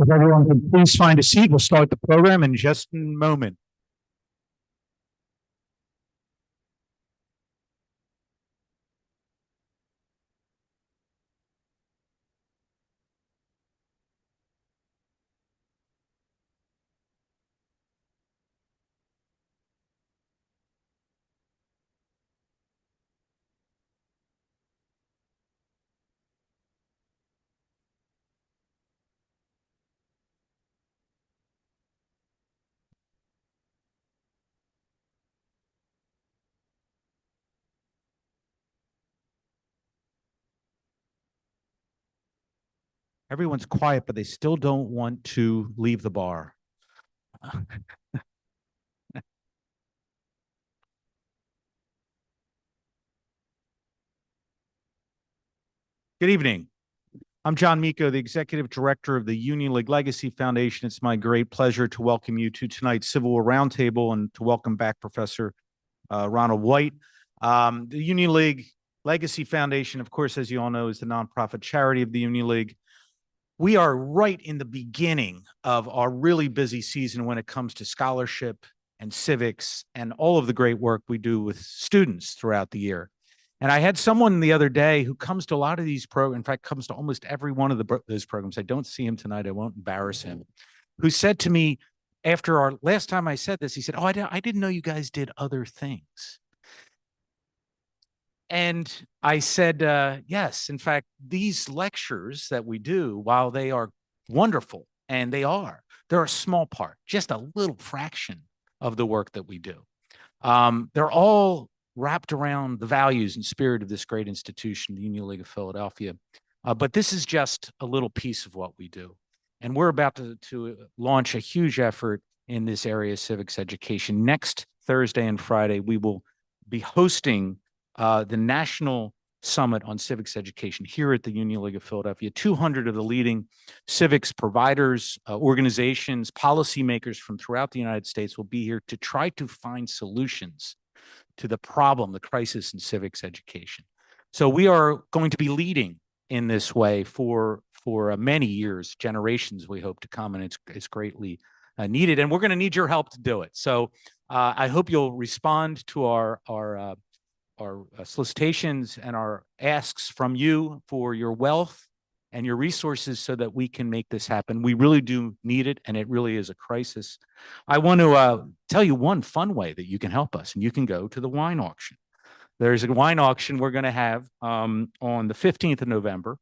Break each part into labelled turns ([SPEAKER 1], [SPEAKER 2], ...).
[SPEAKER 1] If everyone can please find a seat, we'll start the program in just a moment. Everyone's quiet, but they still don't want to leave the bar. Good evening. I'm John Miko, the Executive Director of the Union League Legacy Foundation. It's my great pleasure to welcome you to tonight's Civil War Roundtable and to welcome back Professor Ronald White. The Union League Legacy Foundation, of course, as you all know, is the nonprofit charity of the Union League. We are right in the beginning of our really busy season when it comes to scholarship and civics and all of the great work we do with students throughout the year. And I had someone the other day who comes to a lot of these programs, in fact, comes to almost every one of those programs. I don't see him tonight. I won't embarrass him. Who said to me after our last time I said this, he said, "Oh, I didn't know you guys did other things." And I said, yes, in fact, these lectures that we do, while they are wonderful, and they're a small part, just a little fraction of the work that we do. They're all wrapped around the values and spirit of this great institution, the Union League of Philadelphia. But this is just a little piece of what we do. And we're about to launch a huge effort in this area of civics education. Next Thursday and Friday, we will be hosting the National Summit on Civics Education here at the Union League of Philadelphia. 200 of the leading civics providers, organizations, policymakers from throughout the United States will be here to try to find solutions to the problem, the crisis in civics education. So we are going to be leading in this way for many years, generations we hope to come, and it's greatly needed, and we're going to need your help to do it. So I hope you'll respond to our solicitations and our asks from you for your wealth and your resources so that we can make this happen. We really do need it, and it really is a crisis. I want to tell you one fun way that you can help us, and you can go to the wine auction. There's a wine auction we're going to have on the 15th of November.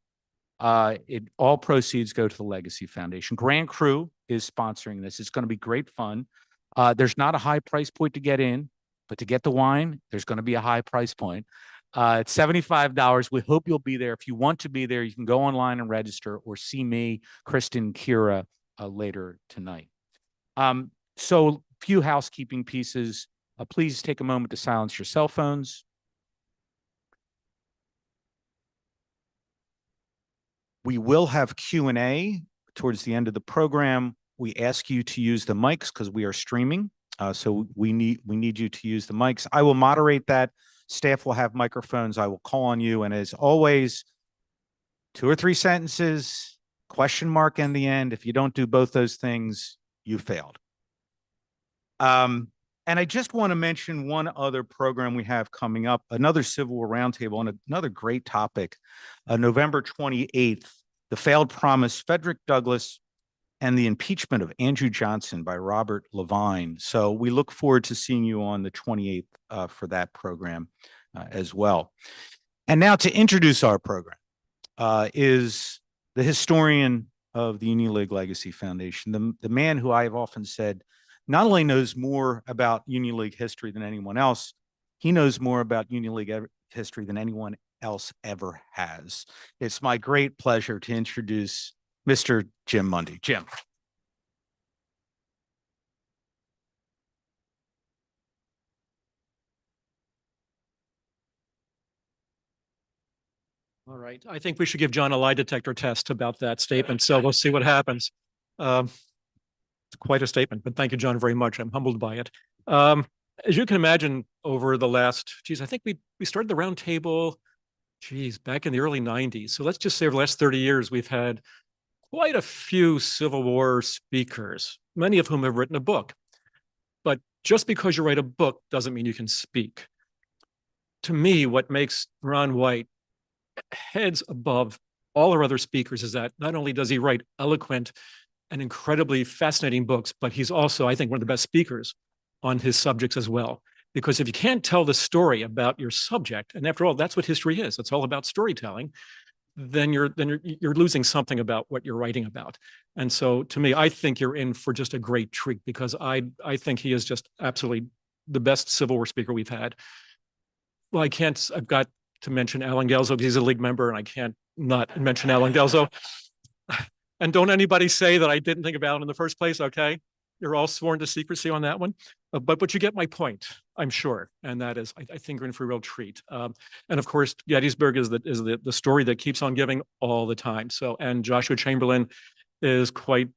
[SPEAKER 1] All proceeds go to the Legacy Foundation. Grand Cru is sponsoring this. It's going to be great fun. There's not a high price point to get in, but to get the wine, there's going to be a high price point. It's $75. We hope you'll be there. If you want to be there, you can go online and register or see me, Kristen, Kira later tonight. So few housekeeping pieces. Please take a moment to silence your cell phones. We will have Q&A towards the end of the program. We ask you to use the mics because we are streaming. So we need you to use the mics. I will moderate that. Staff will have microphones. I will call on you. And as always, 2 or 3 sentences, question mark in the end. If you don't do both those things, you failed. And I just want to mention one other program we have coming up, another Civil War Roundtable on another great topic, November 28th, The Failed Promise, Frederick Douglass, and the Impeachment of Andrew Johnson by Robert Levine. So we look forward to seeing you on the 28th for that program as well. And now to introduce our program is the historian of the Union League Legacy Foundation, the man who I have often said not only knows more about Union League history than anyone else, he knows more about Union League history than anyone else ever has. It's my great pleasure to introduce Mr. Jim Mundy. Jim.
[SPEAKER 2] All right. I think we should give John a lie detector test about that statement. So we'll see what happens. It's quite a statement, but thank you, John, very much. I'm humbled by it. As you can imagine, over the last, I think we started the round table, back in the early 90s. So let's just say over the last 30 years, we've had quite a few Civil War speakers, many of whom have written a book. But just because you write a book doesn't mean you can speak. To me, what makes Ron White heads above all our other speakers is that not only does he write eloquent and incredibly fascinating books, but he's also, I think, one of the best speakers on his subjects as well. Because if you can't tell the story about your subject, and after all, that's what history is, it's all about storytelling, then you're losing something about what you're writing about. And so to me, I think you're in for just a great treat, because I think he is just absolutely the best Civil War speaker we've had. Well, I've got to mention Alan Gelzo because he's a league member, and I can't not mention Alan Gelzo. And don't anybody say that I didn't think about it in the first place, okay? You're all sworn to secrecy on that one. But you get my point, I'm sure. And that is, I think we're in for a real treat. And of course, Gettysburg is the story that keeps on giving all the time. So, and Joshua Chamberlain is quite,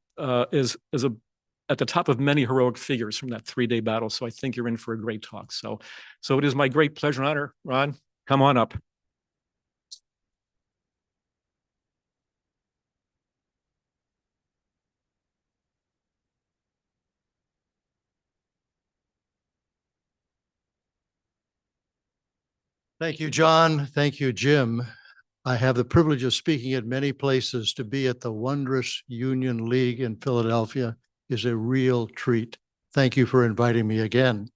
[SPEAKER 2] is at the top of many heroic figures from that 3-day battle. So I think you're in for a great talk. So it is my great pleasure and honor. Ron, come on up.
[SPEAKER 3] Thank you, John. Thank you, Jim. I have the privilege of speaking at many places. To be at the wondrous Union League in Philadelphia is a real treat. Thank you for inviting me again.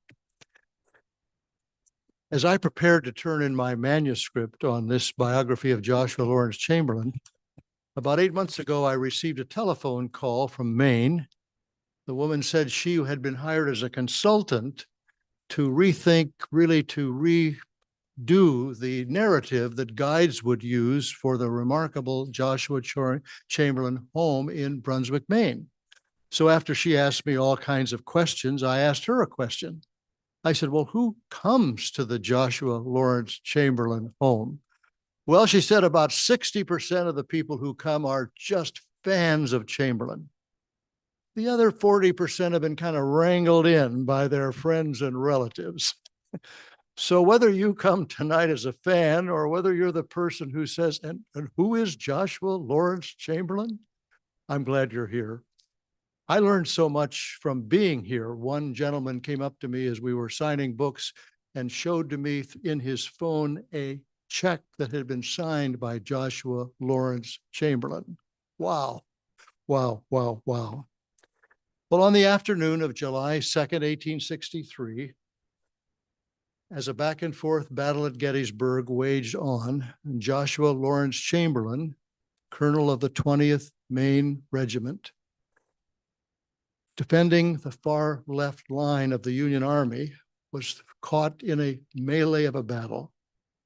[SPEAKER 3] As I prepared to turn in my manuscript on this biography of Joshua Lawrence Chamberlain, about 8 months ago, I received a telephone call from Maine. The woman said she had been hired as a consultant to rethink, really to redo the narrative that guides would use for the remarkable Joshua Chamberlain home in Brunswick, Maine. So after she asked me all kinds of questions, I asked her a question. I said, well, who comes to the Joshua Lawrence Chamberlain home? Well, she said about 60% of the people who come are just fans of Chamberlain. The other 40% have been kind of wrangled in by their friends and relatives. So whether you come tonight as a fan or whether you're the person who says, and who is Joshua Lawrence Chamberlain? I'm glad you're here. I learned so much from being here. One gentleman came up to me as we were signing books and showed to me in his phone a check that had been signed by Joshua Lawrence Chamberlain. Wow, wow, wow, wow. Well, on the afternoon of July 2nd, 1863, as a back and forth battle at Gettysburg waged on, Joshua Lawrence Chamberlain, colonel of the 20th Maine Regiment, defending the far left line of the Union Army, was caught in a melee of a battle.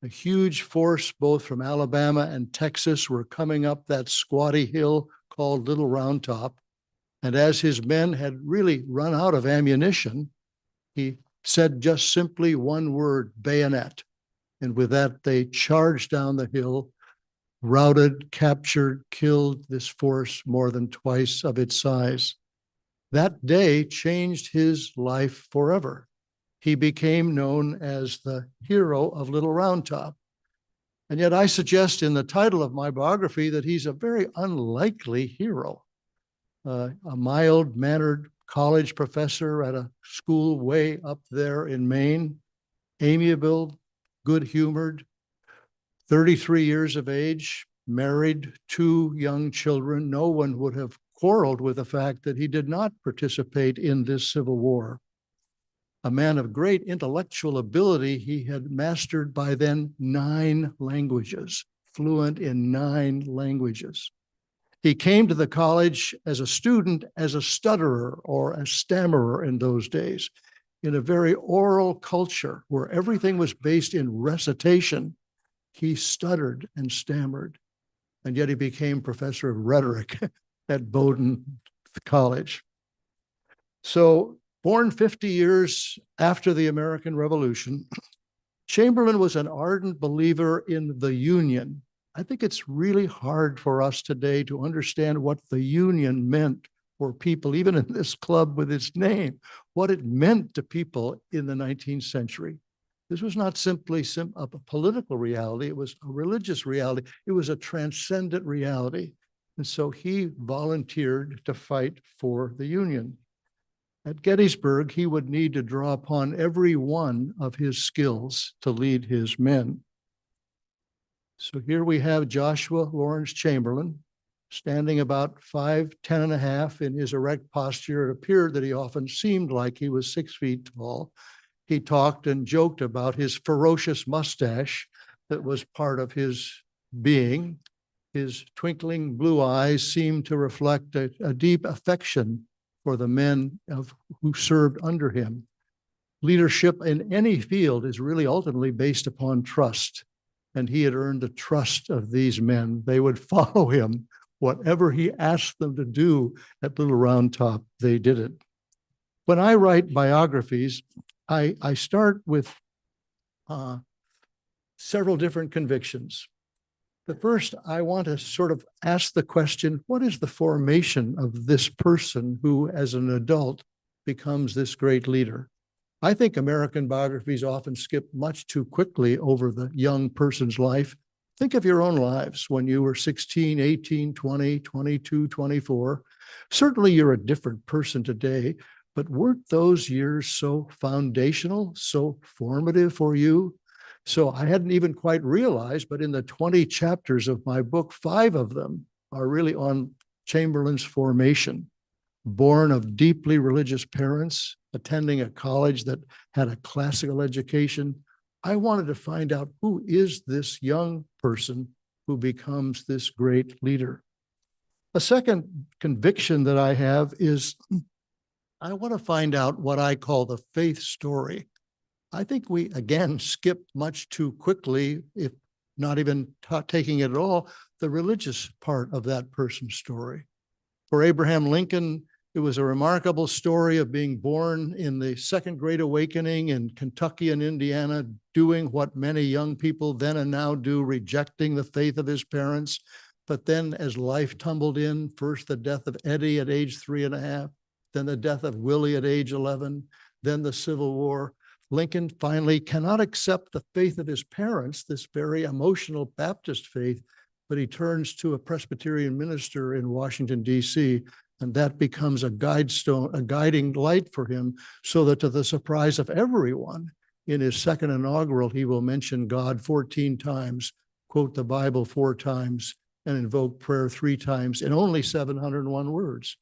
[SPEAKER 3] A huge force, both from Alabama and Texas, were coming up that squatty hill called Little Round Top. And as his men had really run out of ammunition, he said just simply one word, bayonet. And with that, they charged down the hill, routed, captured, killed this force more than twice of its size. That day changed his life forever. He became known as the hero of Little Round Top. And yet I suggest in the title of my biography that he's a very unlikely hero. A mild-mannered college professor at a school way up there in Maine, amiable, good-humored, 33 years of age, married, 2 young children. No one would have quarreled with the fact that he did not participate in this Civil War. A man of great intellectual ability, he had mastered by then 9 languages, fluent in 9 languages. He came to the college as a student, as a stutterer or a stammerer in those days, in a very oral culture where everything was based in recitation. He stuttered and stammered, and yet he became professor of rhetoric at Bowdon College. So, born 50 years after the American Revolution, Chamberlain was an ardent believer in the Union. I think it's really hard for us today to understand what the Union meant for people, even in this club with its name, what it meant to people in the 19th century. This was not simply a political reality, it was a religious reality, it was a transcendent reality. And so he volunteered to fight for the Union. At Gettysburg, he would need to draw upon every one of his skills to lead his men. So here we have Joshua Lawrence Chamberlain, standing about 5'10" in his erect posture. It appeared that he often seemed like he was 6 feet tall. He talked and joked about his ferocious mustache that was part of his being. His twinkling blue eyes seemed to reflect a deep affection for the men who served under him. Leadership in any field is really ultimately based upon trust, and he had earned the trust of these men. They would follow him. Whatever he asked them to do at Little Round Top, they did it. When I write biographies, I start with several different convictions. The first, I want to sort of ask the question, what is the formation of this person who, as an adult, becomes this great leader? I think American biographies often skip much too quickly over the young person's life. Think of your own lives when you were 16, 18, 20, 22, 24. Certainly you're a different person today, but weren't those years so foundational, so formative for you? So I hadn't even quite realized, but in the 20 chapters of my book, 5 of them are really on Chamberlain's formation. Born of deeply religious parents, attending a college that had a classical education, I wanted to find out who is this young person who becomes this great leader. A second conviction that I have is I want to find out what I call the faith story. I think we, again, skip much too quickly, if not even taking it at all, the religious part of that person's story. For Abraham Lincoln, it was a remarkable story of being born in the Second Great Awakening in Kentucky and Indiana, doing what many young people then and now do, rejecting the faith of his parents. But then as life tumbled in, first the death of Eddie at age 3.5, then the death of Willie at age 11, then the Civil War. Lincoln finally cannot accept the faith of his parents, this very emotional Baptist faith, but he turns to a Presbyterian minister in Washington, D.C., and that becomes a guiding light for him, so that to the surprise of everyone, in his second inaugural, he will mention God 14 times, quote the Bible 4 times, and invoke prayer 3 times in only 701 words.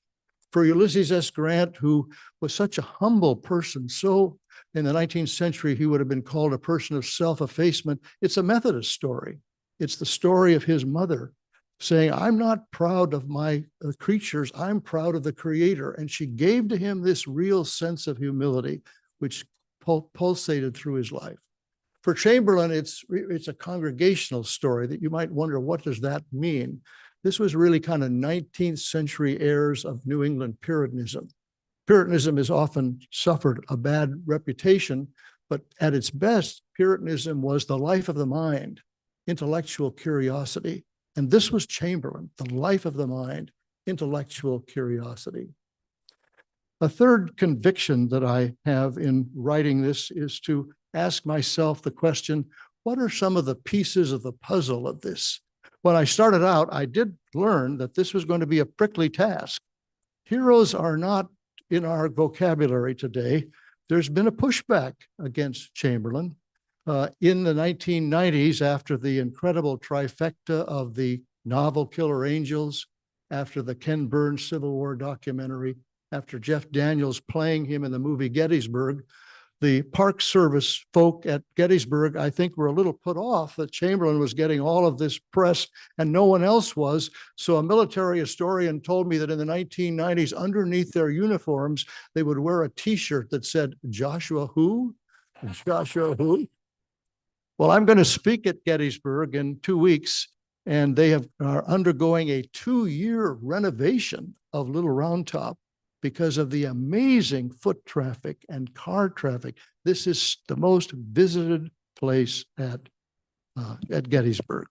[SPEAKER 3] For Ulysses S. Grant, who was such a humble person, so in the 19th century, he would have been called a person of self-effacement. It's a Methodist story. It's the story of his mother saying, I'm not proud of my creatures, I'm proud of the Creator. And she gave to him this real sense of humility, which pulsated through his life. For Chamberlain, it's a congregational story that you might wonder, what does that mean? This was really kind of 19th century heirs of New England Puritanism. Puritanism has often suffered a bad reputation, but at its best, Puritanism was the life of the mind, intellectual curiosity. And this was Chamberlain, the life of the mind, intellectual curiosity. A third conviction that I have in writing this is to ask myself the question, what are some of the pieces of the puzzle of this? When I started out, I did learn that this was going to be a prickly task. Heroes are not in our vocabulary today. There's been a pushback against Chamberlain. In the 1990s, after the incredible trifecta of the novel Killer Angels, after the Ken Burns Civil War documentary, after Jeff Daniels playing him in the movie Gettysburg, the Park Service folk at Gettysburg, I think, were a little put off that Chamberlain was getting all of this press and no one else was. So a military historian told me that in the 1990s, underneath their uniforms, they would wear a T-shirt that said, Joshua who? Joshua who? Well, I'm going to speak at Gettysburg in 2 weeks, and they are undergoing a 2-year renovation of Little Round Top because of the amazing foot traffic and car traffic. This is the most visited place at Gettysburg.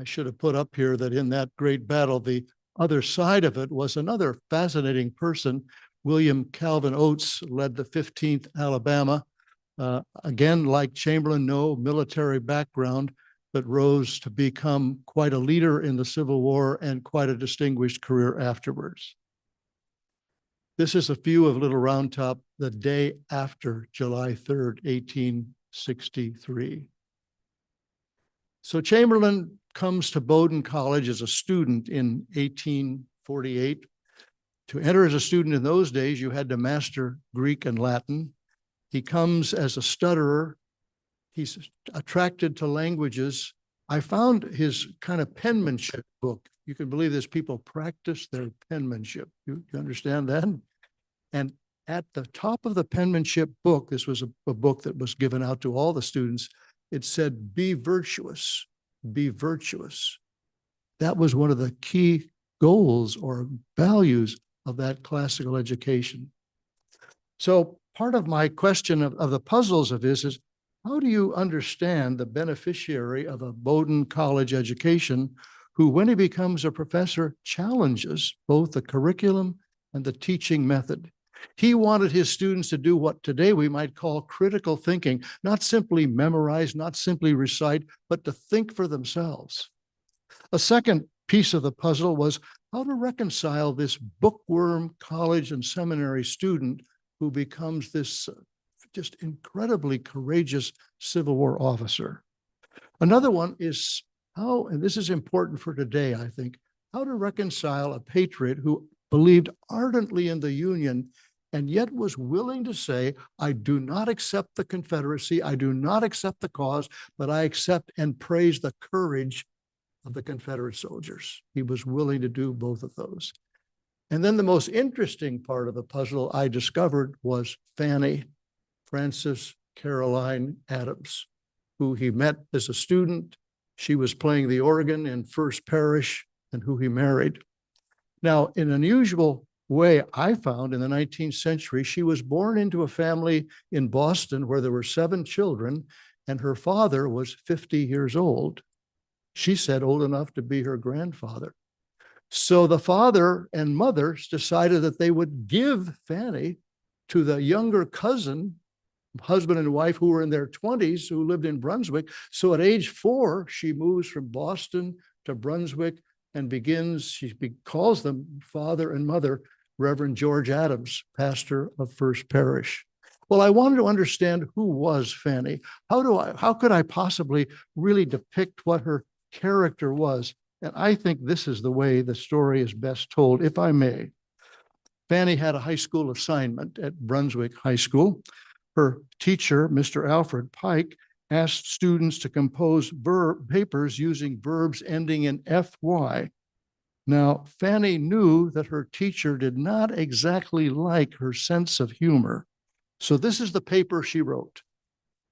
[SPEAKER 3] I should have put up here that in that great battle, the other side of it was another fascinating person. William Calvin Oates led the 15th Alabama. Again, like Chamberlain, no military background, but rose to become quite a leader in the Civil War and quite a distinguished career afterwards. This is a view of Little Round Top the day after July 3rd, 1863. So Chamberlain comes to Bowdon College as a student in 1848. To enter as a student in those days, you had to master Greek and Latin. He comes as a stutterer. He's attracted to languages. I found his kind of penmanship book. You can believe this, people practice their penmanship. You understand that? And at the top of the penmanship book, this was a book that was given out to all the students, it said, "Be virtuous, be virtuous." That was one of the key goals or values of that classical education. So part of my question of the puzzles of this is, how do you understand the beneficiary of a Bowdon College education who, when he becomes a professor, challenges both the curriculum and the teaching method? He wanted his students to do what today we might call critical thinking, not simply memorize, not simply recite, but to think for themselves. A second piece of the puzzle was how to reconcile this bookworm college and seminary student who becomes this just incredibly courageous Civil War officer. Another one is how, and this is important for today, I think, how to reconcile a patriot who believed ardently in the Union and yet was willing to say, I do not accept the Confederacy, I do not accept the cause, but I accept and praise the courage of the Confederate soldiers. He was willing to do both of those. And then the most interesting part of the puzzle I discovered was Fanny, Frances Caroline Adams, who he met as a student. She was playing the organ in First Parish and who he married. Now, in an unusual way I found in the 19th century, she was born into a family in Boston where there were 7 children, and her father was 50 years old. She said old enough to be her grandfather. So the father and mothers decided that they would give Fanny to the younger cousin, husband and wife who were in their 20s, who lived in Brunswick. So at age 4, she moves from Boston to Brunswick and she calls them father and mother, Reverend George Adams, pastor of First Parish. Well, I wanted to understand who was Fanny. How could I possibly really depict what her character was? And I think this is the way the story is best told, if I may. Fanny had a high school assignment at Brunswick High School. Her teacher, Mr. Alfred Pike, asked students to compose papers using verbs ending in FY. Now, Fanny knew that her teacher did not exactly like her sense of humor. So this is the paper she wrote.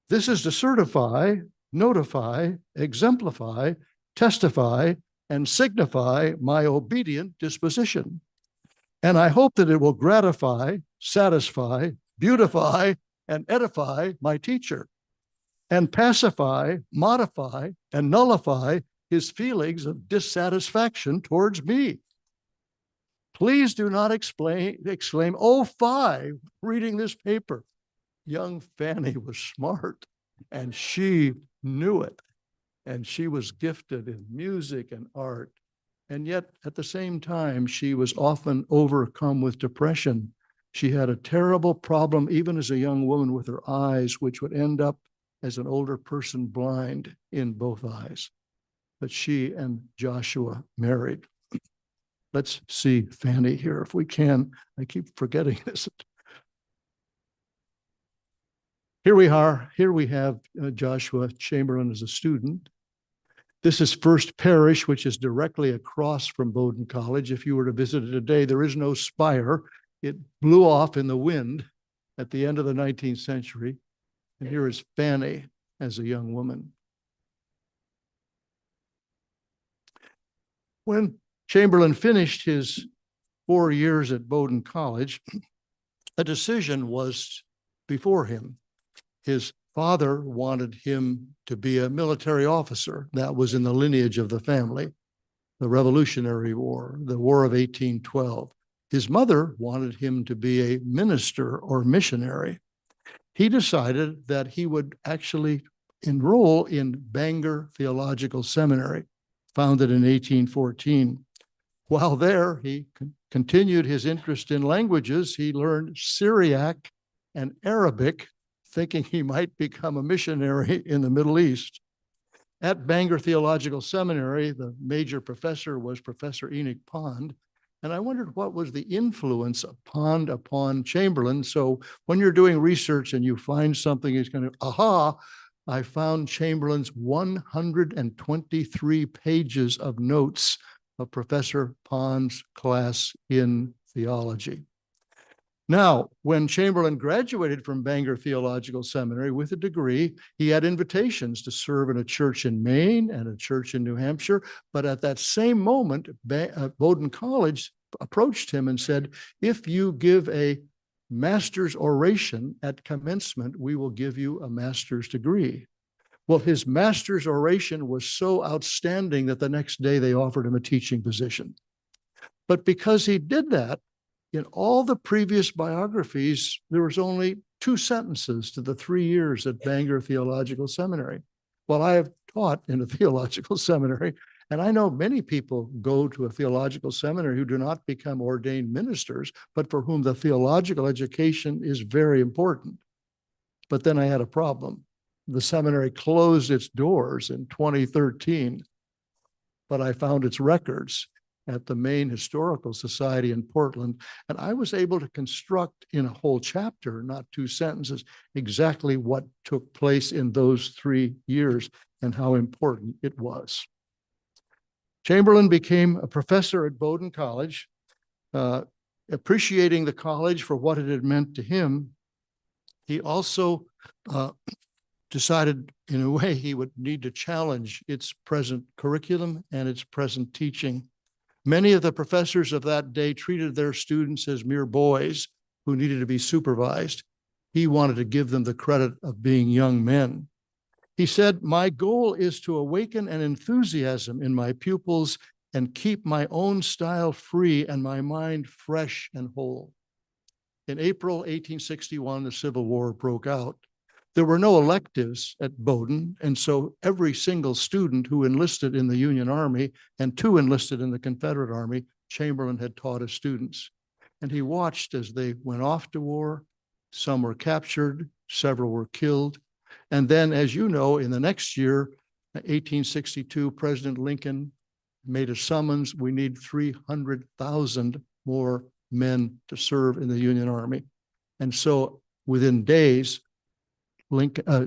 [SPEAKER 3] This is to certify, notify, exemplify, testify, and signify my obedient disposition. And I hope that it will gratify, satisfy, beautify, and edify my teacher, and pacify, modify, and nullify his feelings of dissatisfaction towards me. Please do not exclaim, "Oh, fie," reading this paper. Young Fanny was smart, and she knew it. And she was gifted in music and art. And yet, at the same time, she was often overcome with depression. She had a terrible problem, even as a young woman, with her eyes, which would end up as an older person blind in both eyes. But she and Joshua married. Let's see Fanny here if we can. I keep forgetting this. Here we are. Here we have Joshua Chamberlain as a student. This is First Parish, which is directly across from Bowdon College. If you were to visit it today, there is no spire. It blew off in the wind at the end of the 19th century. And here is Fanny as a young woman. When Chamberlain finished his 4 years at Bowdon College, a decision was before him. His father wanted him to be a military officer. That was in the lineage of the family, the Revolutionary War, the War of 1812. His mother wanted him to be a minister or missionary. He decided that he would actually enroll in Bangor Theological Seminary, founded in 1814. While there, he continued his interest in languages. He learned Syriac and Arabic, thinking he might become a missionary in the Middle East. At Bangor Theological Seminary, the major professor was Professor Enoch Pond, and I wondered what was the influence of Pond upon Chamberlain. So when you're doing research and you find something, it's kind of, aha, I found Chamberlain's 123 pages of notes of Professor Pond's class in theology. Now, when Chamberlain graduated from Bangor Theological Seminary with a degree, he had invitations to serve in a church in Maine and a church in New Hampshire. But at that same moment, Bowdon College approached him and said, if you give a master's oration at commencement, we will give you a master's degree. Well, his master's oration was so outstanding that the next day they offered him a teaching position. But because he did that, in all the previous biographies, there was only 2 sentences to the 3 years at Bangor Theological Seminary. Well, I have taught in a theological seminary, and I know many people go to a theological seminary who do not become ordained ministers, but for whom the theological education is very important. But then I had a problem. The seminary closed its doors in 2013, but I found its records at the Maine Historical Society in Portland, and I was able to construct in a whole chapter, not 2 sentences, exactly what took place in those 3 years and how important it was. Chamberlain became a professor at Bowdon College, appreciating the college for what it had meant to him. He also decided, in a way, he would need to challenge its present curriculum and its present teaching. Many of the professors of that day treated their students as mere boys who needed to be supervised. He wanted to give them the credit of being young men. He said, my goal is to awaken an enthusiasm in my pupils and keep my own style free and my mind fresh and whole. In April 1861, the Civil War broke out. There were no electives at Bowdon, and so every single student who enlisted in the Union Army and 2 enlisted in the Confederate Army, Chamberlain had taught his students. And he watched as they went off to war. Some were captured, several were killed. And then, as you know, in the next year, 1862, President Lincoln made a summons. We need 300,000 more men to serve in the Union Army. And so within days,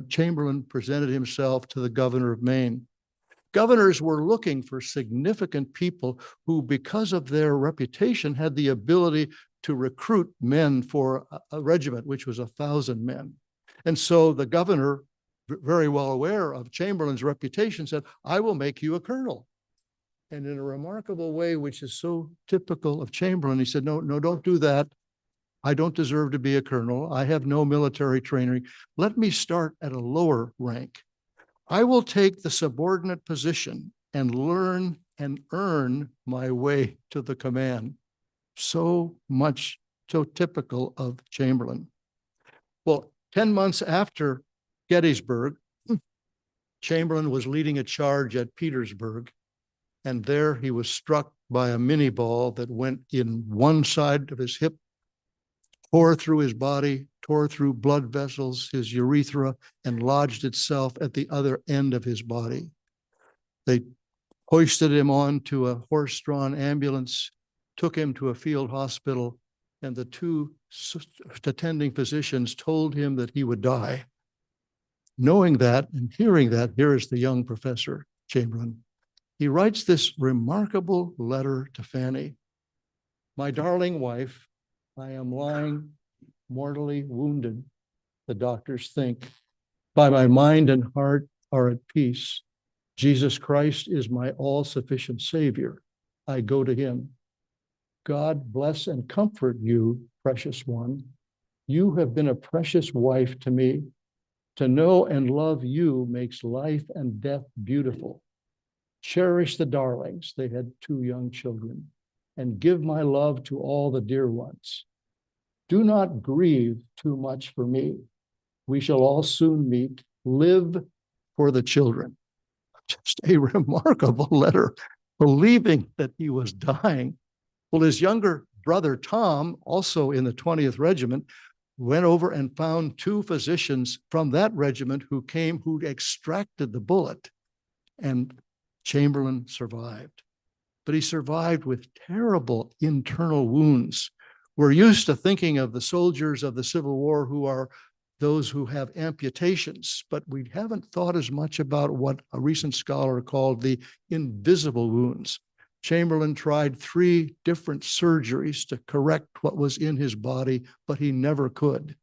[SPEAKER 3] Chamberlain presented himself to the governor of Maine. Governors were looking for significant people who, because of their reputation, had the ability to recruit men for a regiment, which was 1,000 men. And so the governor, very well aware of Chamberlain's reputation, said, I will make you a colonel. And in a remarkable way, which is so typical of Chamberlain, he said, no, don't do that. I don't deserve to be a colonel. I have no military training. Let me start at a lower rank. I will take the subordinate position and learn and earn my way to the command. So typical of Chamberlain. Well, 10 months after Gettysburg, Chamberlain was leading a charge at Petersburg, and there he was struck by a minie ball that went in one side of his hip, tore through his body, tore through blood vessels, his urethra, and lodged itself at the other end of his body. They hoisted him onto a horse-drawn ambulance, took him to a field hospital, and the 2 attending physicians told him that he would die. Knowing that and hearing that, here is the young professor, Chamberlain. He writes this remarkable letter to Fanny. My darling wife, I am lying mortally wounded, the doctors think, but my mind and heart are at peace. Jesus Christ is my all-sufficient Savior. I go to him. God bless and comfort you, precious one. You have been a precious wife to me. To know and love you makes life and death beautiful. Cherish the darlings, they had 2 young children, and give my love to all the dear ones. Do not grieve too much for me. We shall all soon meet. Live for the children. Just a remarkable letter, believing that he was dying. Well, his younger brother, Tom, also in the 20th Regiment, went over and found two physicians from that regiment who extracted the bullet, and Chamberlain survived. But he survived with terrible internal wounds. We're used to thinking of the soldiers of the Civil War who are those who have amputations, but we haven't thought as much about what a recent scholar called the invisible wounds. Chamberlain tried 3 different surgeries to correct what was in his body, but he never could.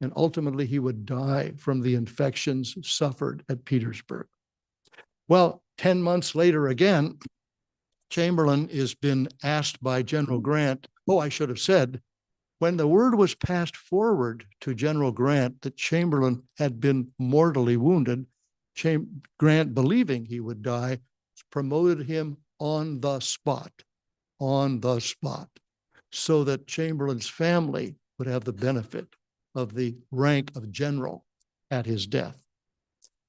[SPEAKER 3] And ultimately, he would die from the infections suffered at Petersburg. Well, 10 months later again, Chamberlain has been asked by General Grant, I should have said, when the word was passed forward to General Grant that Chamberlain had been mortally wounded, Grant, believing he would die, promoted him on the spot, so that Chamberlain's family would have the benefit of the rank of general at his death.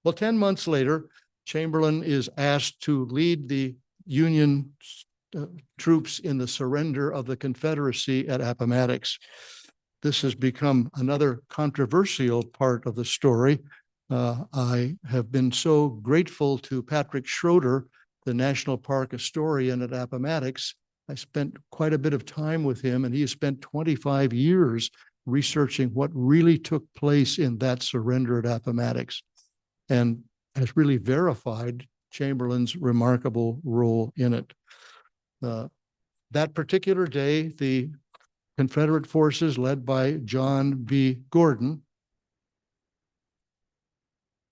[SPEAKER 3] Well, 10 months later, Chamberlain is asked to lead the Union troops in the surrender of the Confederacy at Appomattox. This has become another controversial part of the story. I have been so grateful to Patrick Schroeder, the National Park historian at Appomattox. I spent quite a bit of time with him, and he has spent 25 years researching what really took place in that surrender at Appomattox, and has really verified Chamberlain's remarkable role in it. That particular day, the Confederate forces led by John B. Gordon,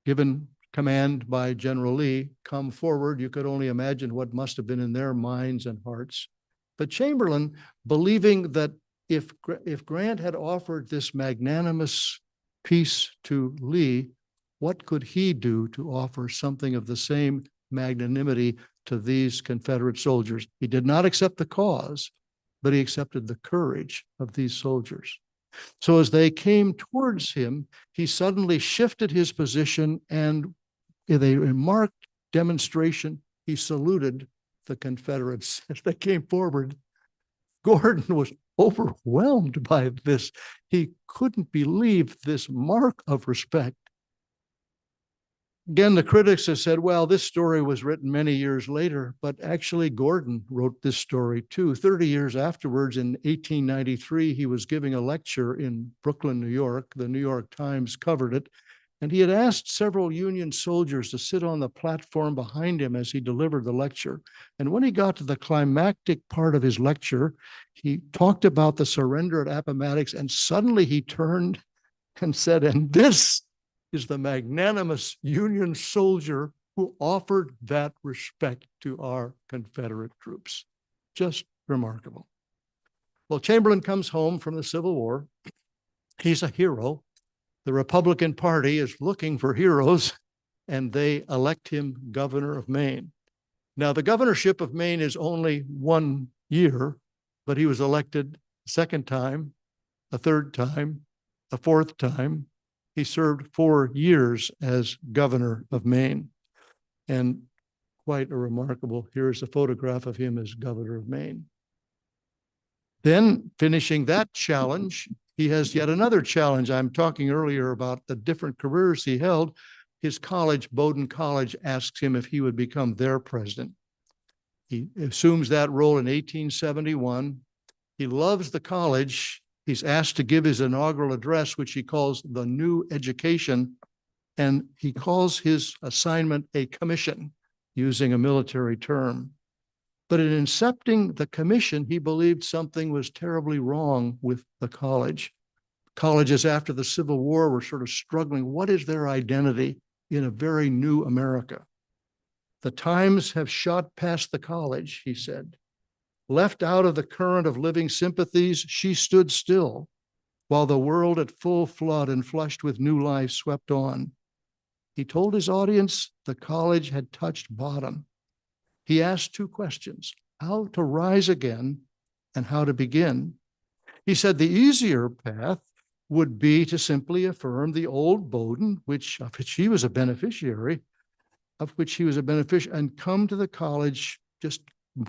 [SPEAKER 3] given command by General Lee, come forward. You could only imagine what must have been in their minds and hearts. But Chamberlain, believing that if Grant had offered this magnanimous peace to Lee, what could he do to offer something of the same magnanimity to these Confederate soldiers? He did not accept the cause, but he accepted the courage of these soldiers. So as they came towards him, he suddenly shifted his position, and in a marked demonstration, he saluted the Confederates as they came forward. Gordon was overwhelmed by this. He couldn't believe this mark of respect. Again, the critics have said, well, this story was written many years later, but actually Gordon wrote this story too. 30 years afterwards, in 1893, he was giving a lecture in Brooklyn, New York. The New York Times covered it. And he had asked several Union soldiers to sit on the platform behind him as he delivered the lecture. And when he got to the climactic part of his lecture, he talked about the surrender at Appomattox, and suddenly he turned and said, and this is the magnanimous Union soldier who offered that respect to our Confederate troops. Just remarkable. Well, Chamberlain comes home from the Civil War. He's a hero. The Republican Party is looking for heroes, and they elect him governor of Maine. Now, the governorship of Maine is only 1 year, but he was elected a second time, a third time, a fourth time. He served 4 years as governor of Maine, and quite a remarkable, here's a photograph of him as governor of Maine. Then, finishing that challenge, he has yet another challenge. I'm talking earlier about the different careers he held. His college, Bowdon College, asks him if he would become their president. He assumes that role in 1871. He loves the college. He's asked to give his inaugural address, which he calls the New Education, and he calls his assignment a commission, using a military term. But in accepting the commission, he believed something was terribly wrong with the college. Colleges after the Civil War were sort of struggling. What is their identity in a very new America? The times have shot past the college, he said. Left out of the current of living sympathies, she stood still, while the world at full flood and flushed with new life swept on. He told his audience the college had touched bottom. He asked 2 questions: how to rise again and how to begin. He said the easier path would be to simply affirm the old Bowdon, of which he was a beneficiary, of which he was a beneficiary, and come to the college just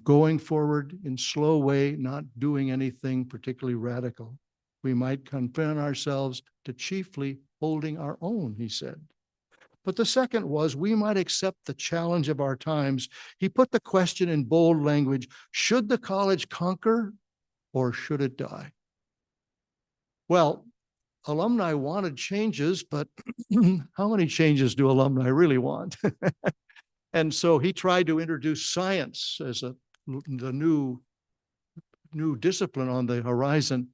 [SPEAKER 3] going forward in slow way, not doing anything particularly radical. We might confine ourselves to chiefly holding our own, he said. But the second was, we might accept the challenge of our times. He put the question in bold language: should the college conquer or should it die? Well, alumni wanted changes, but how many changes do alumni really want? And so he tried to introduce science as the new discipline on the horizon.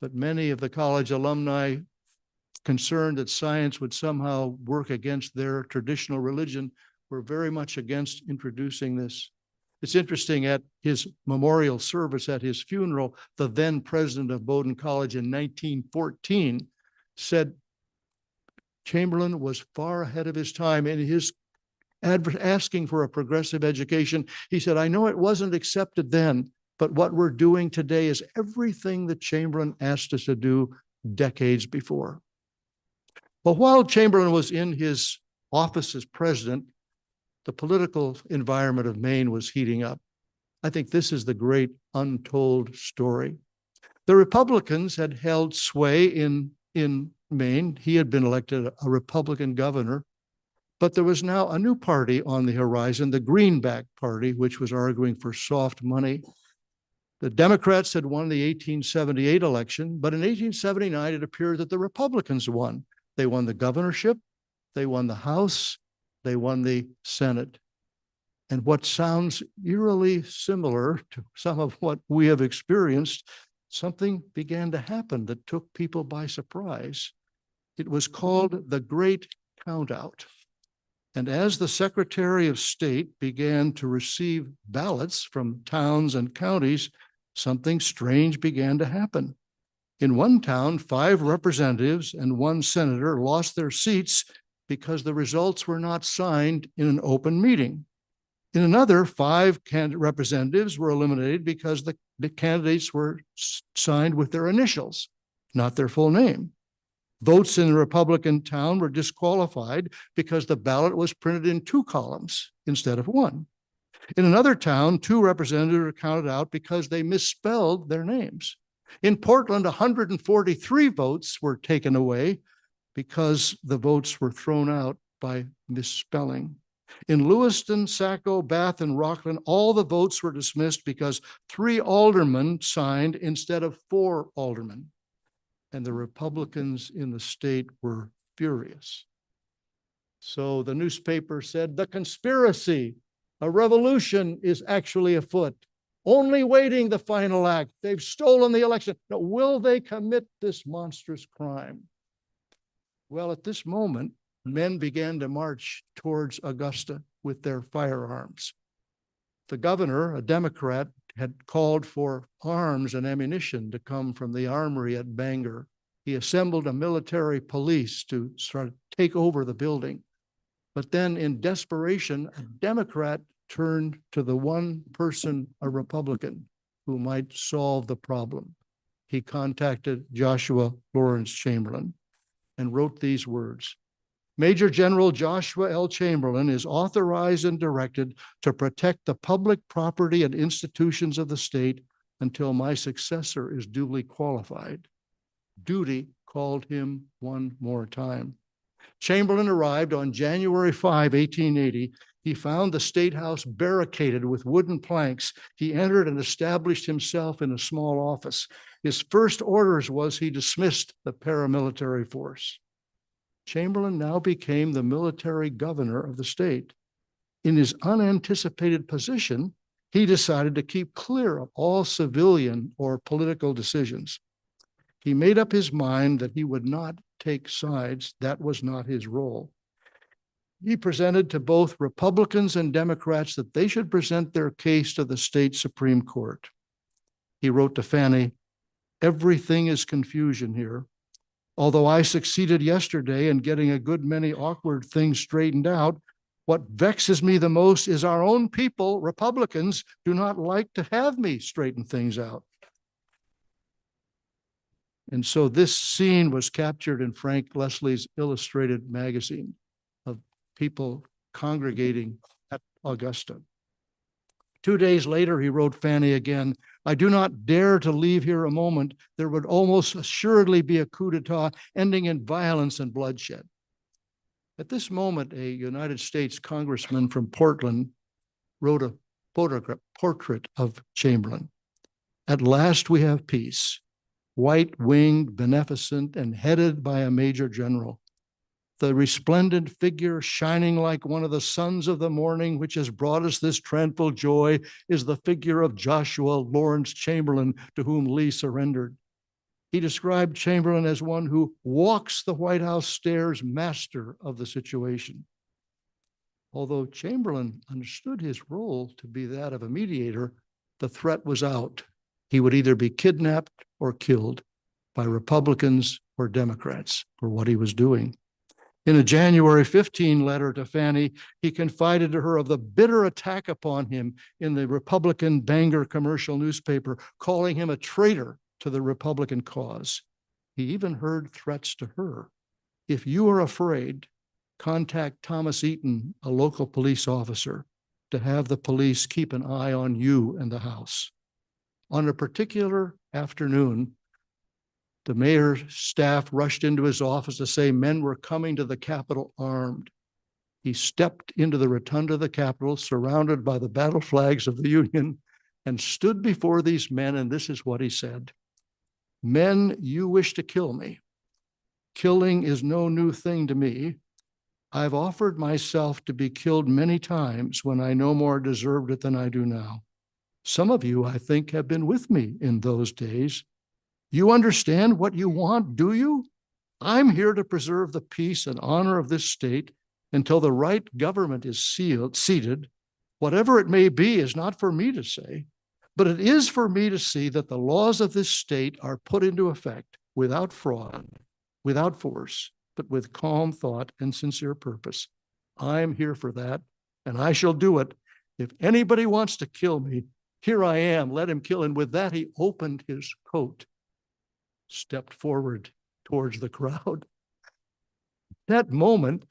[SPEAKER 3] But many of the college alumni, concerned that science would somehow work against their traditional religion, were very much against introducing this. It's interesting, at his memorial service, at his funeral, the then president of Bowdon College in 1914 said Chamberlain was far ahead of his time in his asking for a progressive education. He said, I know it wasn't accepted then, but what we're doing today is everything that Chamberlain asked us to do decades before. But while Chamberlain was in his office as president, the political environment of Maine was heating up. I think this is the great untold story. The Republicans had held sway in Maine. He had been elected a Republican governor, but there was now a new party on the horizon, the Greenback Party, which was arguing for soft money. The Democrats had won the 1878 election, but in 1879, it appeared that the Republicans won. They won the governorship, they won the House, they won the Senate. And what sounds eerily similar to some of what we have experienced, something began to happen that took people by surprise. It was called the Great Countout. And as the Secretary of State began to receive ballots from towns and counties, something strange began to happen. In one town, 5 representatives and 1 senator lost their seats because the results were not signed in an open meeting. In another, 5 representatives were eliminated because the candidates were signed with their initials, not their full name. Votes in the Republican town were disqualified because the ballot was printed in 2 columns instead of 1. In another town, 2 representatives were counted out because they misspelled their names. In Portland, 143 votes were taken away because the votes were thrown out by misspelling. In Lewiston, Saco, Bath, and Rockland, all the votes were dismissed because 3 aldermen signed instead of 4 aldermen. And the Republicans in the state were furious. So the newspaper said, the conspiracy, a revolution is actually afoot. Only waiting the final act. They've stolen the election. Now, will they commit this monstrous crime? Well, at this moment, men began to march towards Augusta with their firearms. The governor, a Democrat, had called for arms and ammunition to come from the armory at Bangor. He assembled a military police to sort of take over the building. But then in desperation, a Democrat turned to the one person, a Republican, who might solve the problem. He contacted Joshua Lawrence Chamberlain and wrote these words: Major General Joshua L. Chamberlain is authorized and directed to protect the public property and institutions of the state until my successor is duly qualified. Duty called him one more time. Chamberlain arrived on January 5, 1880. He found the State House barricaded with wooden planks. He entered and established himself in a small office. His first orders was he dismissed the paramilitary force. Chamberlain now became the military governor of the state. In his unanticipated position, he decided to keep clear of all civilian or political decisions. He made up his mind that he would not take sides. That was not his role. He presented to both Republicans and Democrats that they should present their case to the state Supreme Court. He wrote to Fanny, everything is confusion here. Although I succeeded yesterday in getting a good many awkward things straightened out, what vexes me the most is our own people, Republicans, do not like to have me straighten things out. And so this scene was captured in Frank Leslie's illustrated magazine of people congregating at Augusta. 2 days later, he wrote Fanny again, "I do not dare to leave here a moment. There would almost assuredly be a coup d'etat ending in violence and bloodshed." At this moment, a United States congressman from Portland wrote a portrait of Chamberlain. "At last we have peace, white-winged, beneficent, and headed by a major general. The resplendent figure shining like one of the suns of the morning, which has brought us this tranquil joy, is the figure of Joshua Lawrence Chamberlain, to whom Lee surrendered." He described Chamberlain as one who walks the White House stairs, master of the situation. Although Chamberlain understood his role to be that of a mediator, the threat was out. He would either be kidnapped or killed by Republicans or Democrats for what he was doing. In a January 15 letter to Fanny, he confided to her of the bitter attack upon him in the Republican Bangor commercial newspaper, calling him a traitor to the Republican cause. He even heard threats to her. "If you are afraid, contact Thomas Eaton, a local police officer, to have the police keep an eye on you and the house." On a particular afternoon, the mayor's staff rushed into his office to say men were coming to the Capitol armed. He stepped into the rotunda of the Capitol, surrounded by the battle flags of the Union, and stood before these men, and this is what he said: "Men, you wish to kill me. Killing is no new thing to me. I've offered myself to be killed many times when I no more deserved it than I do now. Some of you, I think, have been with me in those days. You understand what you want, do you? I'm here to preserve the peace and honor of this state until the right government is seated. Whatever it may be is not for me to say, but it is for me to see that the laws of this state are put into effect without fraud, without force, but with calm thought and sincere purpose. I'm here for that, and I shall do it. If anybody wants to kill me, here I am, let him kill." And with that, he opened his coat, stepped forward towards the crowd. That moment,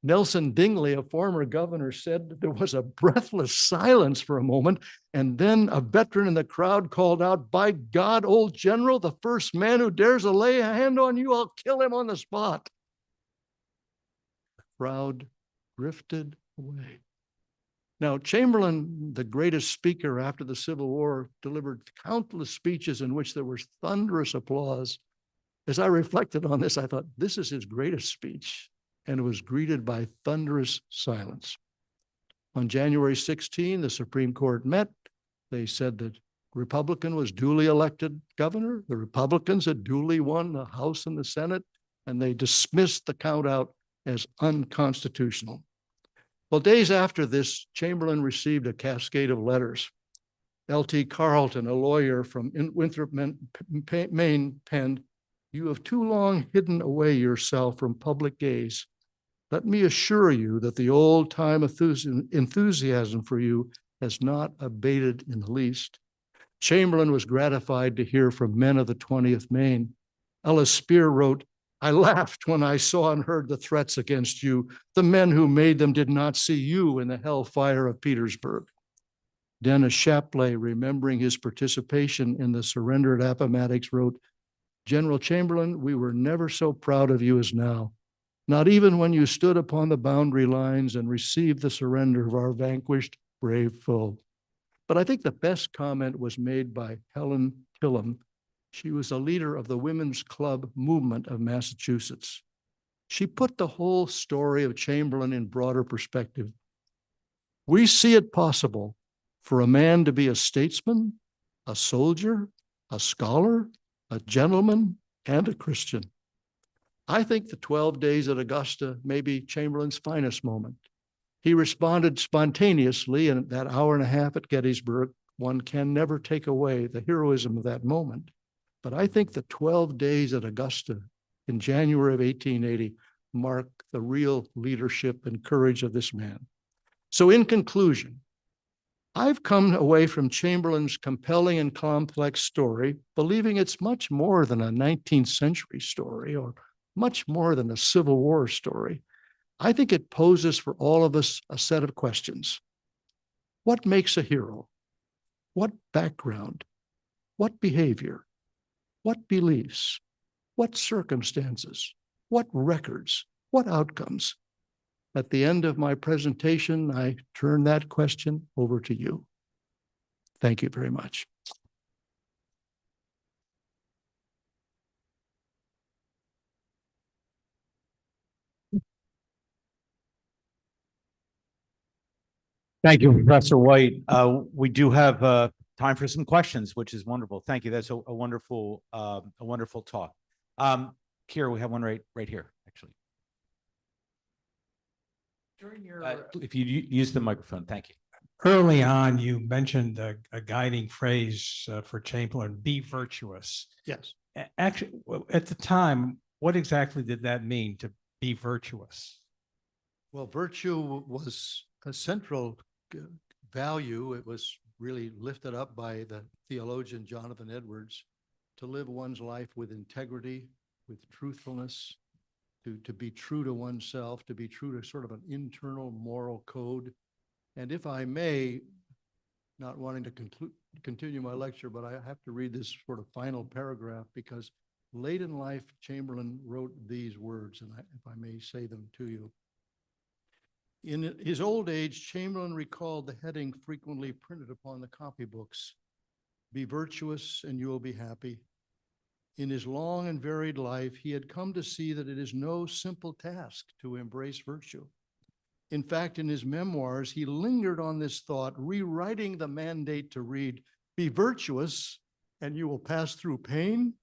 [SPEAKER 3] Nelson Dingley, a former governor, said that there was a breathless silence for a moment, and then a veteran in the crowd called out, "By God, old general, the first man who dares to lay a hand on you, I'll kill him on the spot." The crowd drifted away. Now, Chamberlain, the greatest speaker after the Civil War, delivered countless speeches in which there was thunderous applause. As I reflected on this, I thought, this is his greatest speech, and it was greeted by thunderous silence. On January 16, the Supreme Court met. They said that Republican was duly elected governor. The Republicans had duly won the House and the Senate, and they dismissed the count out as unconstitutional. Well, days after this, Chamberlain received a cascade of letters. L.T. Carleton, a lawyer from Winthrop, Maine, penned, "You have too long hidden away yourself from public gaze. Let me assure you that the old-time enthusiasm for you has not abated in the least." Chamberlain was gratified to hear from men of the 20th Maine. Ellis Spear wrote, "I laughed when I saw and heard the threats against you. The men who made them did not see you in the hellfire of Petersburg." Dennis Shapley, remembering his participation in the surrender at Appomattox, wrote, "General Chamberlain, we were never so proud of you as now, not even when you stood upon the boundary lines and received the surrender of our vanquished brave foe." But I think the best comment was made by Helen Tillum. She was a leader of the Women's Club movement of Massachusetts. She put the whole story of Chamberlain in broader perspective. "We see it possible for a man to be a statesman, a soldier, a scholar, a gentleman, and a Christian." I think the 12 days at Augusta may be Chamberlain's finest moment. He responded spontaneously in that hour and a half at Gettysburg. One can never take away the heroism of that moment. But I think the 12 days at Augusta in January of 1880 mark the real leadership and courage of this man. So in conclusion, I've come away from Chamberlain's compelling and complex story believing it's much more than a 19th century story or much more than a Civil War story. I think it poses for all of us a set of questions. What makes a hero? What background? What behavior? What beliefs? What circumstances? What records? What outcomes? At the end of my presentation, I turn that question over to you. Thank you very much.
[SPEAKER 1] Thank you, Professor White. We do have time for some questions, which is wonderful. Thank you. That's a wonderful talk. Kira, we have one right here, actually.
[SPEAKER 4] During your
[SPEAKER 1] if you use the microphone, thank you.
[SPEAKER 4] early on, you mentioned a guiding phrase for Chamberlain: "Be virtuous."
[SPEAKER 3] Yes.
[SPEAKER 4] Actually, at the time, what exactly did that mean, to be virtuous?
[SPEAKER 3] Well, virtue was a central value. It was really lifted up by the theologian Jonathan Edwards, to live one's life with integrity, with truthfulness, to be true to oneself, to be true to sort of an internal moral code. And if I may, not wanting to continue my lecture, but I have to read this sort of final paragraph, because late in life, Chamberlain wrote these words, and if I may say them to you. In his old age, Chamberlain recalled the heading frequently printed upon the copybooks: "Be virtuous and you will be happy." In his long and varied life, he had come to see that it is no simple task to embrace virtue. In fact, in his memoirs, he lingered on this thought, rewriting the mandate to read, "Be virtuous and you will pass through pain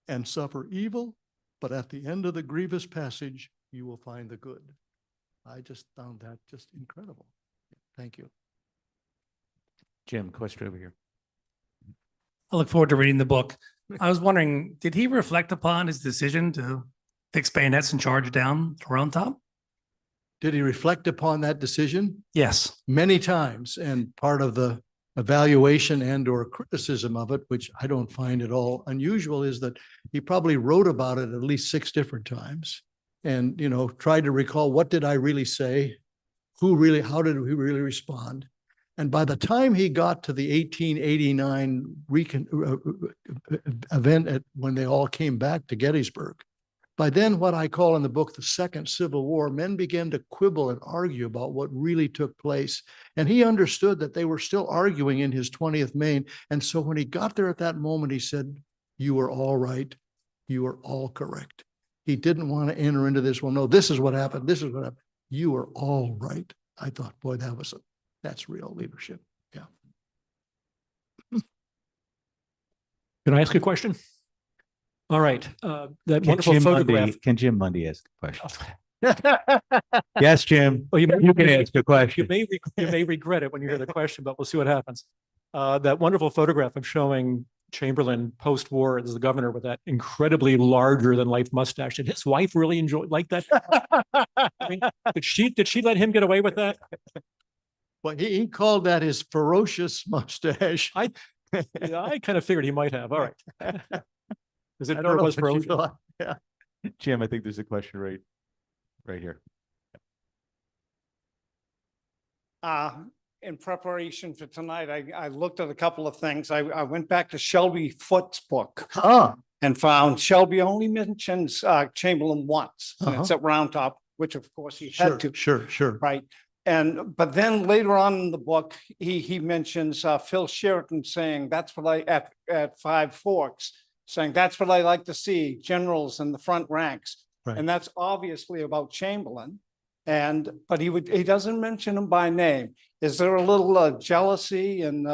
[SPEAKER 3] and suffer evil, but at the end of the grievous passage, you will find the good." I just found that just incredible. Thank you.
[SPEAKER 1] Jim, question over here.
[SPEAKER 5] I look forward to reading the book. I was wondering, did he reflect upon his decision to fix bayonets and charge down the Round Top?
[SPEAKER 3] Did he reflect upon that decision?
[SPEAKER 5] Yes.
[SPEAKER 3] Many times, and part of the evaluation and or criticism of it, which I don't find at all unusual, is that he probably wrote about it at least 6 different times, and, you know, tried to recall, what did I really say? How did we really respond? And by the time he got to the 1889 event when they all came back to Gettysburg, by then, what I call in the book the Second Civil War, men began to quibble and argue about what really took place. And he understood that they were still arguing in his 20th Maine. And so when he got there at that moment, he said, "You are all right. You are all correct." He didn't want to enter into this, "Well, no, this is what happened. This is what happened." You are all right. I thought, boy, that's real leadership. Yeah.
[SPEAKER 2] Can I ask a question? All right. That wonderful
[SPEAKER 1] Jim
[SPEAKER 2] photograph.
[SPEAKER 1] Mundy, can Jim Mundy ask a question? Yes, Jim.
[SPEAKER 2] Well,
[SPEAKER 1] You can ask a question.
[SPEAKER 2] You may regret it when you hear the question, but we'll see what happens. That wonderful photograph of showing Chamberlain post-war as the governor with that incredibly larger than life mustache. Did his wife really like that? I mean, did she let him get away with that?
[SPEAKER 3] Well, he called that his ferocious mustache.
[SPEAKER 2] I kind of figured he might have. All right. Is it
[SPEAKER 3] I don't know
[SPEAKER 2] was
[SPEAKER 3] what you
[SPEAKER 2] ferocious?
[SPEAKER 3] thought. Yeah.
[SPEAKER 1] Jim, I think there's a question right here.
[SPEAKER 6] In preparation for tonight, I looked at a couple of things. I went back to Shelby Foote's book and found Shelby only mentions Chamberlain once. And it's at Round Top, which of course he had to.
[SPEAKER 3] Sure.
[SPEAKER 6] Right. But then later on in the book, he mentions Phil Sheridan saying, "That's what at Five Forks," saying, "That's what I like to see, generals in the front ranks."
[SPEAKER 3] Right.
[SPEAKER 6] And that's obviously about Chamberlain. But he doesn't mention him by name. Is there a little jealousy in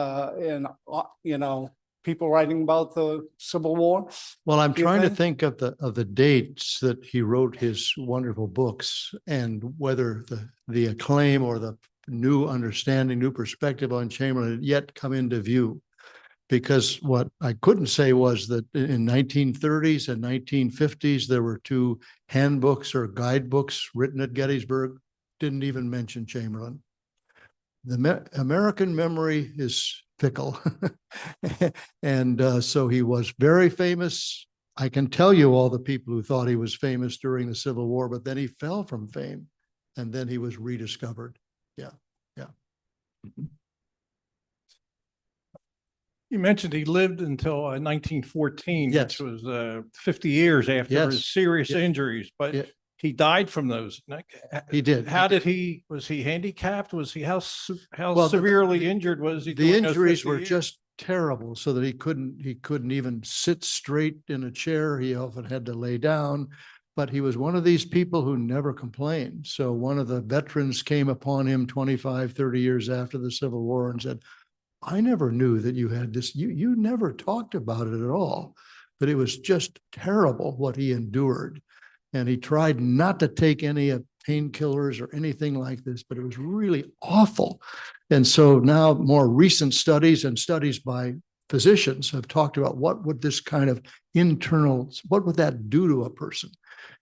[SPEAKER 6] people writing about the Civil War?
[SPEAKER 3] Well, I'm
[SPEAKER 6] Do you
[SPEAKER 3] trying to
[SPEAKER 6] think?
[SPEAKER 3] think of the dates that he wrote his wonderful books, and whether the acclaim or the new understanding, new perspective on Chamberlain had yet come into view. Because what I couldn't say was that in 1930s and 1950s, there were 2 handbooks or guidebooks written at Gettysburg, didn't even mention Chamberlain. The American memory is fickle. And so he was very famous. I can tell you all the people who thought he was famous during the Civil War, but then he fell from fame. and then he was rediscovered.
[SPEAKER 4] You mentioned he lived until 1914,
[SPEAKER 3] Yes.
[SPEAKER 4] which was 50 years after
[SPEAKER 3] Yes.
[SPEAKER 4] his serious
[SPEAKER 3] Yeah.
[SPEAKER 4] injuries,
[SPEAKER 3] Yeah.
[SPEAKER 4] but he died from those.
[SPEAKER 3] He did.
[SPEAKER 4] How did was he handicapped? Was he, how
[SPEAKER 3] Well,
[SPEAKER 4] severely injured was he?
[SPEAKER 3] The
[SPEAKER 4] during those
[SPEAKER 3] injuries
[SPEAKER 4] 50
[SPEAKER 3] were
[SPEAKER 4] years?
[SPEAKER 3] just terrible, so that he couldn't even sit straight in a chair. He often had to lay down, but he was one of these people who never complained. So one of the veterans came upon him 25, 30 years after the Civil War and said, I never knew that you had this. You never talked about it at all, but it was just terrible what he endured. And he tried not to take any painkillers or anything like this, but it was really awful. And so now more recent studies and studies by physicians have talked about what would this kind of what would that do to a person?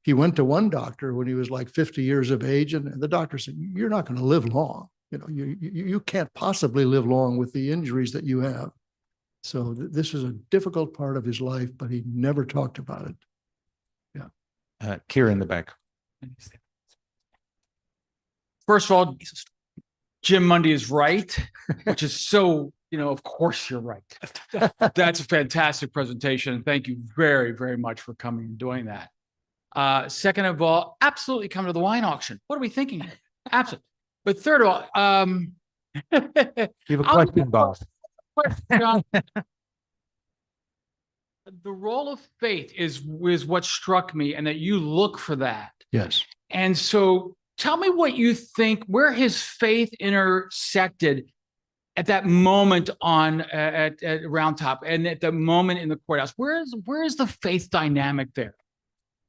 [SPEAKER 3] He went to one doctor when he was like 50 years of age, and the doctor said, you're not going to live long. You know, you can't possibly live long with the injuries that you have. So this is a difficult part of his life, but he never talked about it.
[SPEAKER 1] Kira in the back.
[SPEAKER 7] First of all, Jim Mundy is right, which is so, of course you're right. That's a fantastic presentation. Thank you very, very much for coming and doing that. Second of all, absolutely come to the wine auction. What are we thinking here? Absolutely. But third of all,
[SPEAKER 1] You have a question, Bob?
[SPEAKER 7] John, the role of faith is what struck me, and that you look for that.
[SPEAKER 3] Yes.
[SPEAKER 7] And so tell me what you think, where his faith intersected at that moment at Round Top and at the moment in the courthouse. Where is the faith dynamic there?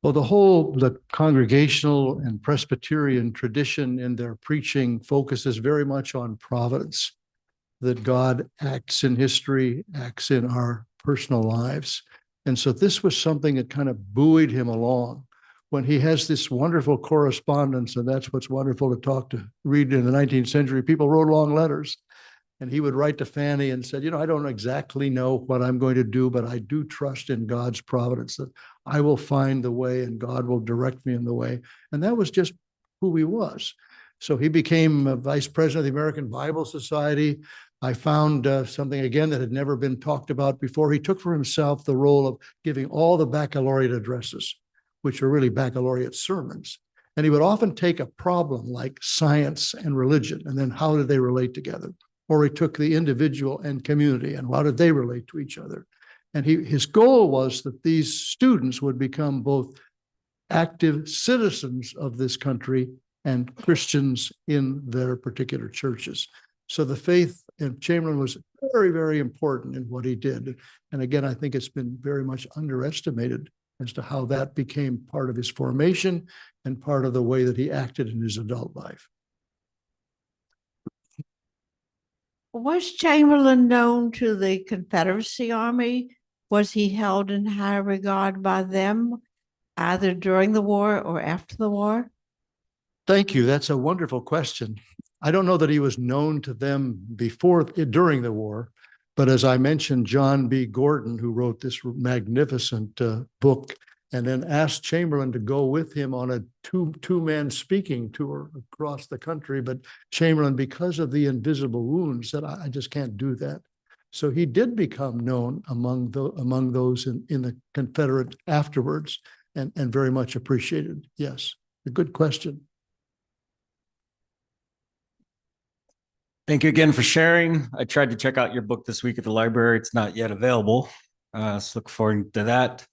[SPEAKER 3] Well, the congregational and Presbyterian tradition in their preaching focuses very much on providence, that God acts in history, acts in our personal lives. And so this was something that kind of buoyed him along. When he has this wonderful correspondence, and that's what's wonderful to read in the 19th century, people wrote long letters. And he would write to Fanny and said, I don't exactly know what I'm going to do, but I do trust in God's providence that I will find the way and God will direct me in the way. And that was just who he was. So he became a vice president of the American Bible Society. I found something again that had never been talked about before. He took for himself the role of giving all the baccalaureate addresses, which are really baccalaureate sermons. And he would often take a problem like science and religion, and then how did they relate together? Or he took the individual and community, and how did they relate to each other? And his goal was that these students would become both active citizens of this country and Christians in their particular churches. So the faith in Chamberlain was very, very important in what he did. And again, I think it's been very much underestimated as to how that became part of his formation and part of the way that he acted in his adult life.
[SPEAKER 8] Was Chamberlain known to the Confederacy Army? Was he held in high regard by them, either during the war or after the war?
[SPEAKER 3] Thank you. That's a wonderful question. I don't know that he was known to them during the war, but as I mentioned, John B. Gordon, who wrote this magnificent book, and then asked Chamberlain to go with him on a two-man speaking tour across the country. But Chamberlain, because of the invisible wounds, said, I just can't do that. So he did become known among those in the Confederate afterwards, and very much appreciated. Yes, a good question.
[SPEAKER 9] Thank you again for sharing. I tried to check out your book this week at the library. It's not yet available. So look forward to that.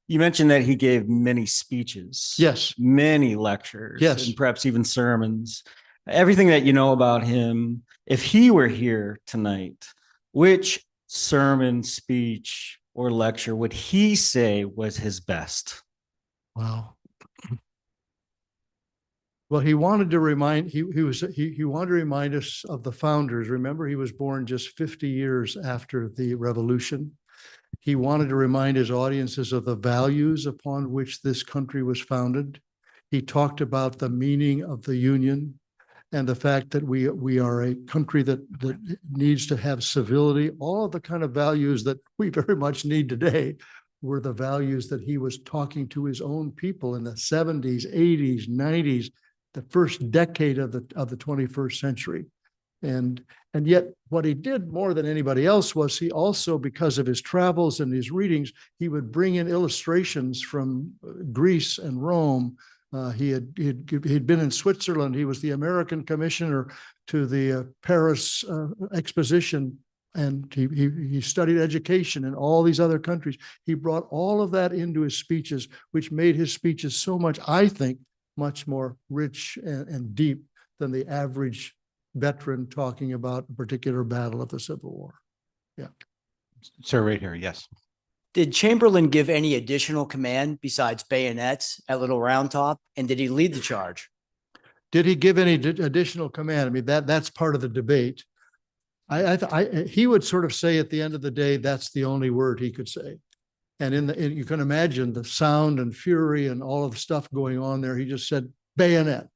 [SPEAKER 9] You mentioned that he gave many speeches.
[SPEAKER 3] Yes.
[SPEAKER 9] Many lectures.
[SPEAKER 3] Yes.
[SPEAKER 9] And perhaps even sermons. Everything that you know about him, if he were here tonight, which sermon, speech, or lecture would he say was his best?
[SPEAKER 3] Wow. Well, he wanted to remind he wanted to remind us of the founders. Remember, he was born just 50 years after the Revolution. He wanted to remind his audiences of the values upon which this country was founded. He talked about the meaning of the Union and the fact that we are a country that needs to have civility. All of the kind of values that we very much need today were the values that he was talking to his own people in the 70s, 80s, 90s. the first decade of the 21st century. And yet what he did more than anybody else was he also, because of his travels and his readings, he would bring in illustrations from Greece and Rome. He'd been in Switzerland. He was the American commissioner to the Paris exposition, and he studied education in all these other countries. He brought all of that into his speeches, which made his speeches so much, I think, much more rich and deep than the average veteran talking about a particular battle of the Civil War. Yeah.
[SPEAKER 1] Sir, right here. Yes.
[SPEAKER 10] Did Chamberlain give any additional command besides bayonets at Little Round Top? And did he lead the charge?
[SPEAKER 3] Did he give any additional command? I mean, that's part of the debate. He would sort of say at the end of the day, that's the only word he could say. And you can imagine the sound and fury and all of the stuff going on there. He just said bayonet,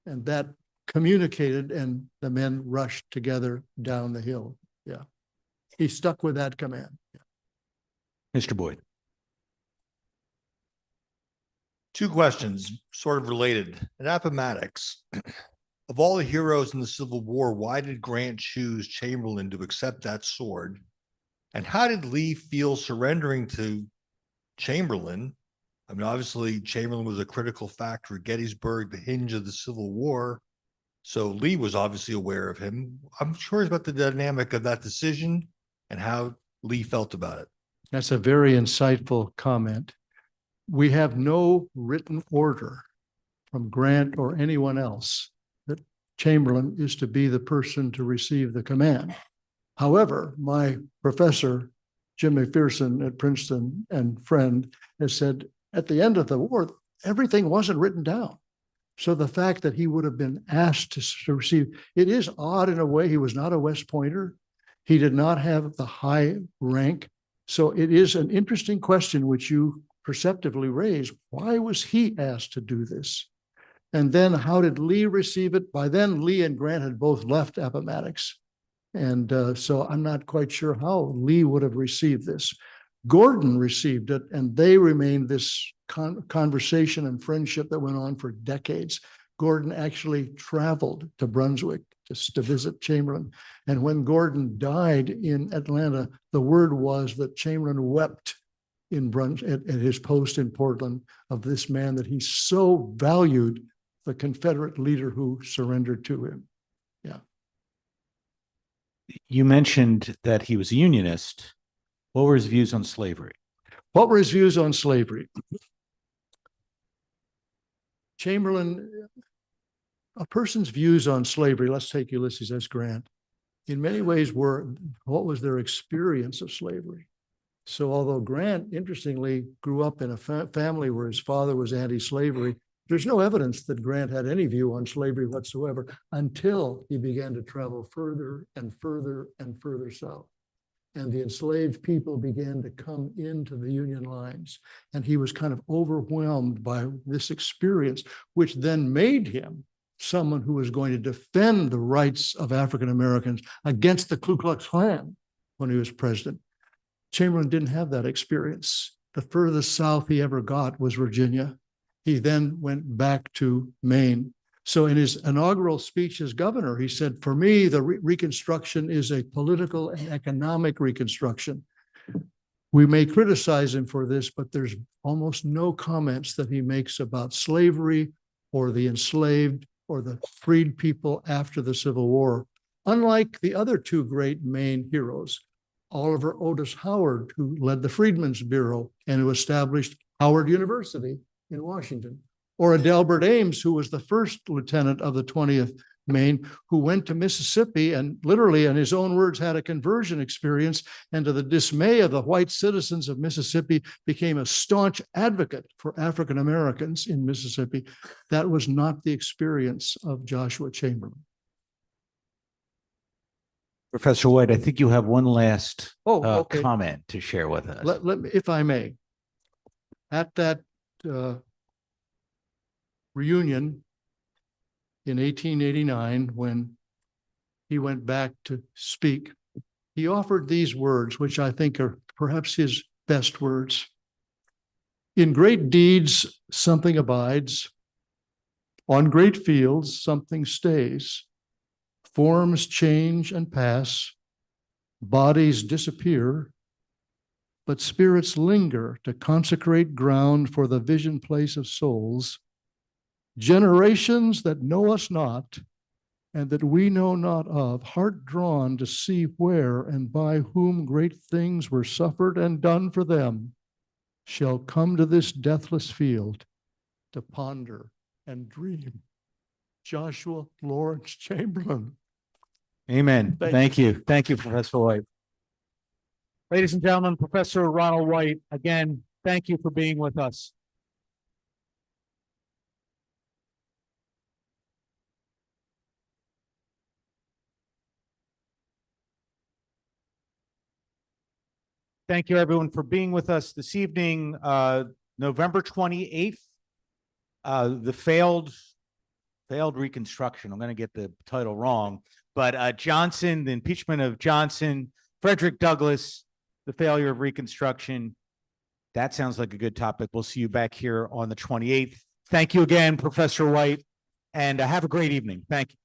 [SPEAKER 3] and that communicated, and the men rushed together down the hill. Yeah. He stuck with that command.
[SPEAKER 1] Mr. Boyd.
[SPEAKER 11] Two questions, sort of related. In Appomattox, of all the heroes in the Civil War, why did Grant choose Chamberlain to accept that sword? And how did Lee feel surrendering to Chamberlain? I mean, obviously, Chamberlain was a critical factor at Gettysburg, the hinge of the Civil War. So Lee was obviously aware of him. I'm curious about the dynamic of that decision and how Lee felt about it.
[SPEAKER 3] That's a very insightful comment. We have no written order from Grant or anyone else that Chamberlain is to be the person to receive the command. However, my professor, Jim McPherson at Princeton and friend, has said at the end of the war, everything wasn't written down. So the fact that he would have been asked to receive, it is odd in a way. He was not a West Pointer. He did not have the high rank. So it is an interesting question which you perceptively raise. Why was he asked to do this? And then how did Lee receive it? By then, Lee and Grant had both left Appomattox. And so I'm not quite sure how Lee would have received this. Gordon received it, and they remained this conversation and friendship that went on for decades. Gordon actually traveled to Brunswick just to visit Chamberlain. And when Gordon died in Atlanta, the word was that Chamberlain wept at his post in Portland of this man that he so valued, the Confederate leader who surrendered to him. Yeah.
[SPEAKER 1] You mentioned that he was a Unionist. What were his views on slavery?
[SPEAKER 3] What were his views on slavery? Chamberlain, a person's views on slavery, let's take Ulysses S. Grant, in many ways what was their experience of slavery? So although Grant, interestingly, grew up in a family where his father was anti-slavery, there's no evidence that Grant had any view on slavery whatsoever until he began to travel further and further and further south. And the enslaved people began to come into the Union lines. And he was kind of overwhelmed by this experience, which then made him someone who was going to defend the rights of African Americans against the Ku Klux Klan when he was president. Chamberlain didn't have that experience. The furthest south he ever got was Virginia. He then went back to Maine. So in his inaugural speech as governor, he said, for me, the Reconstruction is a political and economic reconstruction. We may criticize him for this, but there's almost no comments that he makes about slavery or the enslaved or the freed people after the Civil War. Unlike the other two great Maine heroes, Oliver Otis Howard, who led the Freedmen's Bureau and who established Howard University in Washington, or Adelbert Ames, who was the first lieutenant of the 20th Maine, who went to Mississippi and literally, in his own words, had a conversion experience, and to the dismay of the white citizens of Mississippi, became a staunch advocate for African Americans in Mississippi. That was not the experience of Joshua Chamberlain.
[SPEAKER 1] Professor White, I think you have one last
[SPEAKER 3] okay.
[SPEAKER 1] comment to share with us.
[SPEAKER 3] Let me, if I may. At that reunion in 1889, when he went back to speak, he offered these words, which I think are perhaps his best words. In great deeds, something abides. On great fields, something stays. Forms change and pass. Bodies disappear. But spirits linger to consecrate ground for the vision place of souls. Generations that know us not and that we know not of, heart drawn to see where and by whom great things were suffered and done for them, shall come to this deathless field to ponder and dream. Joshua Lawrence Chamberlain.
[SPEAKER 1] Amen.
[SPEAKER 3] Thank
[SPEAKER 1] Thank you. Thank you, Professor White. Ladies and gentlemen, Professor Ronald White, again, thank you for being with us. Thank you, everyone, for being with us this evening. November 28th, the failed Reconstruction. I'm going to get the title wrong, but Johnson, the impeachment of Johnson, Frederick Douglass, the failure of Reconstruction. That sounds like a good topic. We'll see you back here on the 28th. Thank you again, Professor White, and have a great evening. Thank you.